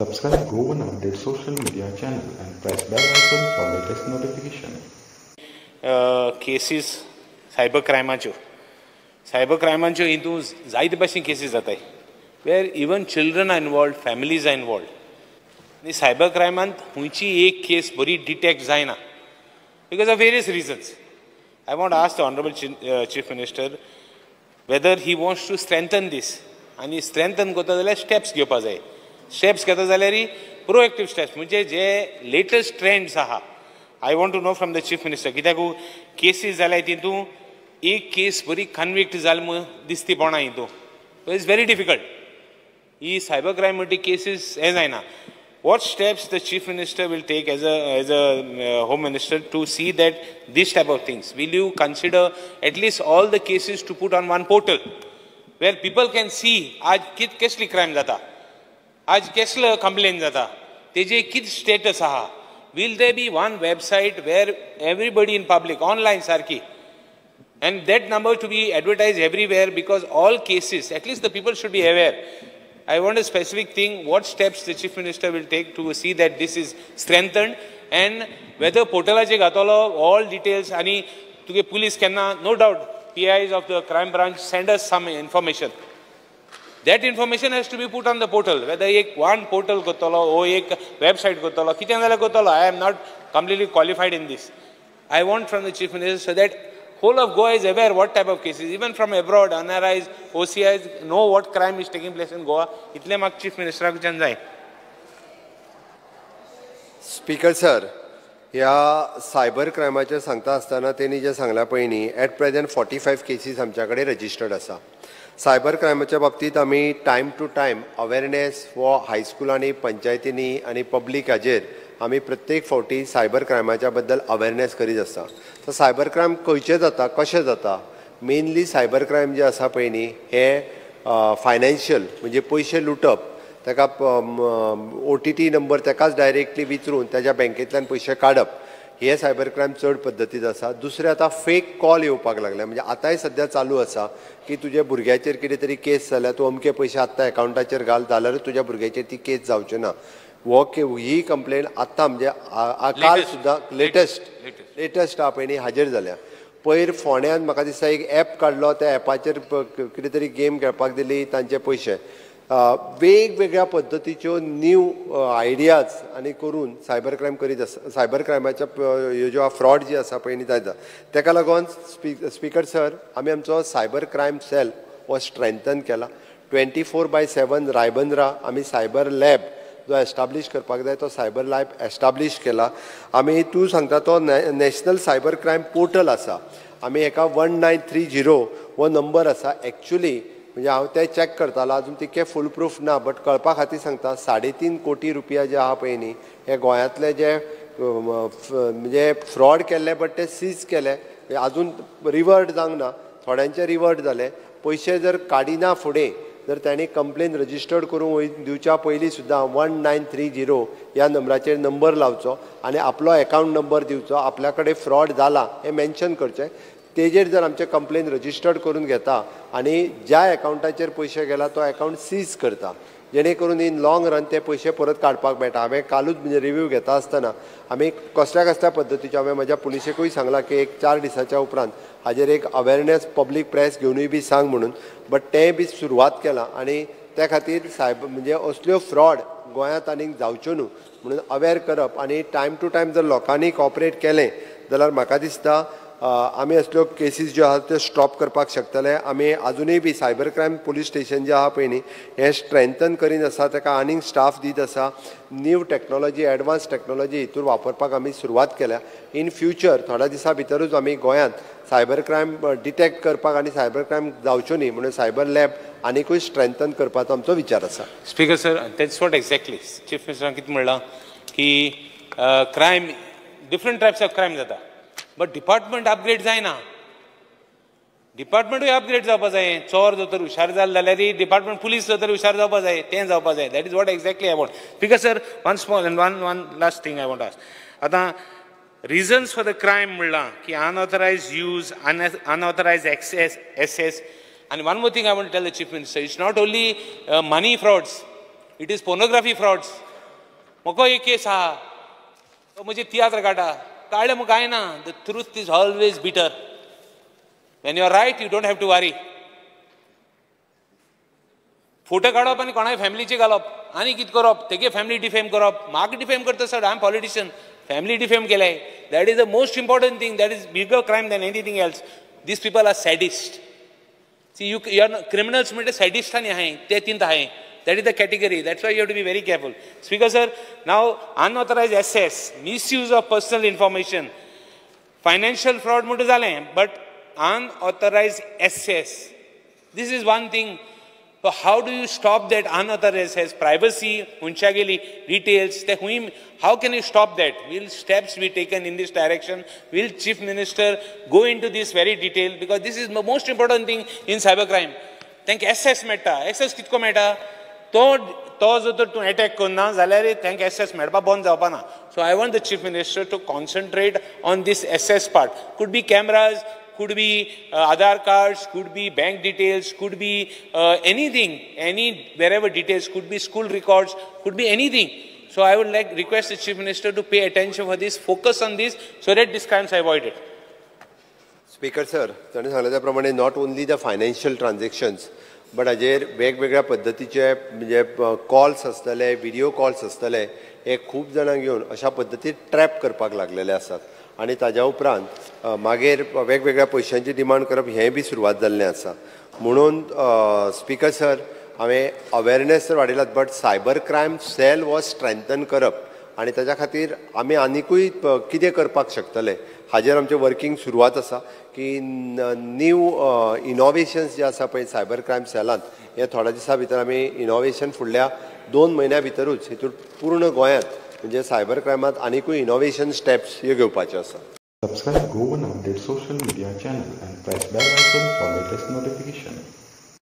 Subscribe Go One Update social media channel and press bell icon for latest notification. Cases cyber क्रायमाच्यो हितून जायते भाशेन cases जाताय where even children are involved, families are involved. आनी cyber क्रायमांत खंयची एक केस बरी डिटेक्ट जायना because of various reasons. I want ask the honourable chief minister whether he wants to strengthen this. आनी स्ट्रेंथन करता जाल्यार स्टेप्स घेवपा जाय. स्टेप्स घेता जाल्यार प्रोएक्टिव्ह स्टेप्स म्हणजे जे लेटेस्ट ट्रेंड्स आहा. I want to know from the chief minister कित्याक केसीस जाल्यार तितून एक केस बरी कन्विक्ट जाली म्हूण दिसती पडना हितून. It's very difficult. ही सायबर क्रायम म्हणटी केसीस हें जायना. What steps the Chief Minister will take as a Home Minister to see that this type of things? Will you consider at least all the cases to put on one portal where people can see आज कसली crime जाता, आज कसलं complaint जाता, तेजे कित status आहा. Will there be one website where everybody in public online sarki and that number to be advertised everywhere because all cases at least the people should be aware. I want a specific thing, what steps the Chief Minister will take to see that this is strengthened and whether portalache gatolo all details ani tuge police kenna no doubt PIs of the crime branch send us some information. That information has to be put on the portal. Whether one portal gotolo or ek website gotolo kiten dala gotolo, I am not completely qualified in this. I want from the Chief Minister so that whole of Goa is aware what type of cases, even from abroad, NRIs, OCIs, know what crime is taking place in Goa. इतले माग Chief Minister Kuchan जाय. Speaker sir, ह्या cyber क्रायमाचेर सांगता आसतना तेणी जे सांगला पळय न्ही, एट प्रेजेंट 45 केसीस आमच्या कडेन रजिस्टर्ड आसा. सायबर क्रायमाच्या बाबतींत आमी टायम टू टायम अवेरनेस वो हायस्कुलांनी, पंचायतींनी आनी पब्लीक हाजेर आमी प्रत्येक फावटी सायबर क्रायमाच्या बद्दल अवेरनेस करीत आसता. तर सायबर क्रायम खंयचे जाता, कशें जाता, मेनली सायबर क्रायम जे आसा पळय न्ही हे फायनान्शियल म्हणजे पयशे लुटप, ताका OTT नंबर ताकाच डायरेक्टली विचारून ताज्या बँकेंतल्यान पयशे काडप, हे सायबर क्रायम चड पद्दतीत आसा. दुसरें आतां फेक कॉल येवपाक लागल्या. म्हणजे आतांय सद्या चालू आसा की तुज्या भुरग्याचेर कितें तरी केस जाल्या, तूं अमके पयशे आत्तां एकावंटाचेर घाल जाल्यारूच तुज्या भुरग्याचेर ती केस जावची ना. ही कंप्लेन आत्तां म्हणजे काल सुद्दां लेटेस्ट आहा पळय न्ही हाजेर जाल्या. पयर फोंड्यान म्हाका दिसता एक ॲप काडलो, त्या ॲपाचेर कितें तरी गेम खेळपाक दिली, तांचे पयशे. वेगवेगळ्या पद्दतीच्यो न्यू आयडियाज आनी करून सायबर क्रायम करीत आसा. सायबर क्रायमाच्या ह्यो ज्यो फ्रॉड जी आसा पळय न्ही जाता. ताका लागून स्पीकर सर, आमी आमचो सायबर क्रायम सेल हो स्ट्रेंथन केला. 24/7 रायबंद्रा आमी सायबर लॅब जो एस्टाब्लीश करपाक जाय तो सायबर लॅब एस्टाब्लीश केला. आमी तूं सांगता तो नॅशनल सायबर क्रायम पोर्टल आसा. आमी हेका 1930 हो नंबर आसा. एक्चुली म्हणजे हांव तें चॅक करतालो, अजून तितकें फूल प्रूफ ना, बट कळपा खातीर सांगता 3.5 कोटी रुपया जे आहा पळय न्ही हे गोंयांतले जे म्हणजे फ्रॉड केल्ले बट ते सीज केले, अजून रिवर्ट जावंक ना, थोड्यांचे रिवर्ट जाले. पयशे जर काडिना फुडें जर तांणी कंप्लेन रजिस्टर्ड करून दिवच्या पयलीं सुद्दां 1930 ह्या नंबराचेर नंबर लावचो आनी आपलो अकावंट नंबर दिवचो. आपल्या कडेन फ्रॉड जाला हें मेन्शन करचें. तेजेर जर आमचे कंप्लेन रजिस्टर्ड करून घेता आनी ज्या अकावंटाचेर पयशे गेला तो अकावंट सीज करता, जेणे करून इन लॉंग रन ते पयशे परत काडपाक मेळटा. हांवें कालूच म्हणजे रिव्यू घेता आसतना आमी कसल्या पद्दतीचे हांवें म्हज्या पुलिशेकूय सांगलां की एक 4 दिसाच्या उपरांत हाजेर एक अवेरनेस पब्लीक प्रेस घेवनूय बी सांग म्हणून. बट तें बी सुरवात केलां आनी त्या खातीर सायबर म्हणजे असल्यो फ्रॉड गोंयांत आनीक जावच्यो न्हू म्हणून अवेर करप आनी टायम टू टायम जर लोकांनी कॉपरेट केलें जाल्यार म्हाका दिसता आमी असल्यो केसीस ज्यो आहात त्यो स्टॉप करपाक शकतले. आमी अजुनूय बी सायबर क्रायम पुलीस स्टेशन जें आहा पळय न्ही हें स्ट्रेंथन करीत आसा, ताका आनीक स्टाफ दीत आसा. न्यू टॅक्नॉलॉजी, एडवान्स टॅक्नॉलॉजी हितून वापरपाक आमी सुरवात केल्या. इन फ्युचर थोड्या दिसां भितरूच आमी गोंयांत सायबर क्रायम डिटेक्ट करपाक आनी सायबर क्रायम जावच्यो न्ही म्हणून सायबर लॅब आनीकूय स्ट्रेंथन करपाचो आमचो विचार आसा. Speaker sir, that's what exactly chief मिनिस्टरान कितें म्हणलां की crime different types of crime जाता बट डिपार्टमेंट अपग्रेड जायना. डिपार्टमेंटूय अपग्रेड जावपा जाय. चोर जर तर हुशार जालो जाल्यार डिपार्टमेंट पुलीस जर तर हुशार जावपा जाय, तें जावपा जाय. That is what exactly I want. Speaker sir, one small and one last thing I want ask. आतां रिजन्स फॉर द क्रायम म्हणलां की unauthorised use, unauthorised access And one more thing I want to tell the Chief Minister, it's not only money frauds, it is pornography frauds. म्हाका एक केस आहा तो म्हणजे तियात्र काडटा काडले म्हाका कांय ना the truth is always bitter when you are right you don't have to worry photo काडप आनी कोणाय फॅमिलीचे घालप आनी कितें करप तेगे फॅमिली डिफेम करप म्हाका डिफेम करता sir I am politician family defame केले that is the most important thing that is bigger crime than anything else these people are sadist see you are criminals म्हणजे सॅडिस्ट आनी आहाय ते तीन आहाय that is the category. That's why you have to be very careful. Speaker sir, now unauthorized access, misuse of personal information, financial fraud Muthe जाले, but unauthorized access. This is one thing. So how do you stop that unauthorized access? Privacy, huncha geli, details. How can you stop that? Will steps be taken in this direction? Will Chief Minister go into this very detail? Because this is the most important thing in cybercrime. Thank access मेळटा. Access कितको मेळटा? तो जो तर तूं attack करना जाल्यार तांकां एसेस मेळपाक बंद जावपा ना so I want the chief minister to concentrate on these access part could be cameras could be Aadhaar cards, could be bank details, could be anything, wherever details, could be school records, could be anything. So I would like request the Chief Minister to pay attention for this, focus on this, so that these crimes are avoided. Speaker sir, ताणें सांगले त्या प्रमाणे not only the financial transactions, but हाजेर वेगवेगळ्या पद्दतीचे म्हणजे calls आसतले, video calls आसतले, हे खूब जाणांक घेवन अशा पद्दतीन ट्रॅप करपाक लागलेले आसात. आनी ताज्या उपरांत मागीर वेगवेगळ्या पयशांची डिमांड करप हें बी सुरवात जाल्लें आसा. म्हणून स्पीकर सर हांवें अवेरनेस तर वाडयलात but cyber crime cell was strengthen करप आनी ताज्या खातीर आमी आनिकूय कितें करपाक शकतले हाजेर आमचें वर्कींग सुरवात आसा की न्यू इनोवेशन्स जे आसा पळय सायबर क्रायम सेलांत हे थोड्या दिसा भितर आमी इनोवेशन फुडल्या 2 म्हयन्या भितरूच हितून पूर्ण गोंयांत म्हणजे सायबर क्रायमांत आनिकूय इनोवेशन स्टेप्स हे घेवपाचे आसा. Subscribe Go1 Update social media channel and press bell icon for latest notification.